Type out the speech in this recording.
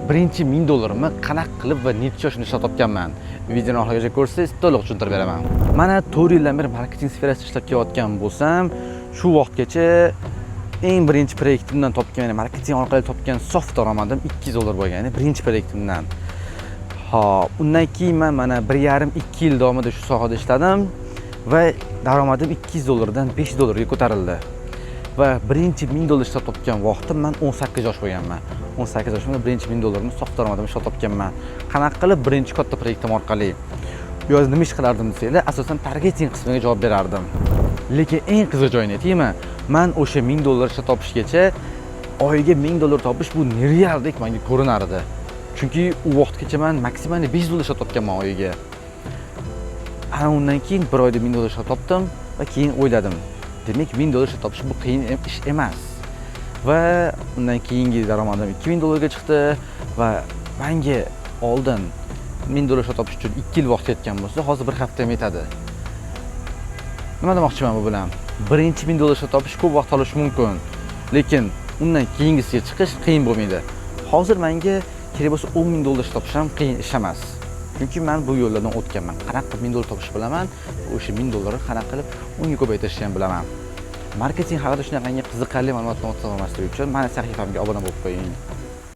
birinchi $1000 qanaqa qilib va necha yoshimda ishlab topganman. Videoni oxirigacha ko'rsangiz to'liq tushuntirib beraman. Mana 4 yildan beri marketing sferasida ishlab kelayotgan bo'lsam, shu vaqtgacha eng birinchi proyektimdan topgan, ya'ni marketing orqali topgan sof daromadim $200 bo'lgan, ya'ni birinchi proyektimdan. Undan keyin men mana 1,5-2 yil davomida shu sohada ishladim va daromadim $200 dan $500 ga ko'tarildi. Va birinchi $1000 ishlab topgan vaqtim men 18 yosh bo'lganman. 18 yoshimda birinchi $1000 ni sof daromadim ishlab topganman. Qanaqa qilib birinchi katta proyektim orqali. Bu yoz nima ish qilardim desanglar, asosan targeting qismiga javob berardim. Lekin eng qiziq joyini aytaymi? Men o'sha $1000 ishlab topishgacha oyiga $1000 topish bu nerealdek menga ko'rinar edi. Chunki u vaqtgacha men maksimal $500 ishlab topganman oyiga. Ana undan keyin bir oyda $1000 ishlab topdim va keyin o'yladim. Demak, $1000 ishlab topish bu qiyin ish emas. Va undan keyingi daromadim $2000 ga chiqdi va menga oldin $1000 ishlab topish uchun 2 yil vaqt ketgan bo'lsa, hozir bir hafta ham yetadi. Nima demoqchiman bu bilan? Birinchi $1000 ishlab topish ko'p vaqt olishi mumkin, lekin undan keyingisiga chiqish qiyin bo'lmaydi. Hozir menga kerak bo'lsa $10,000 ishlab topish ham qiyin ish emas. Chunki men bu yo'llardan o'tganman. Qanaqa qilib $1000 topish bilaman, o'sha $1000 qanaqa qilib unga ko'paytirishni ham bilaman. Marketing haqida shunaqangi qiziqarli ma'lumotlarni olmaslik uchun meni sahifamga obuna bo'lib qo'ying.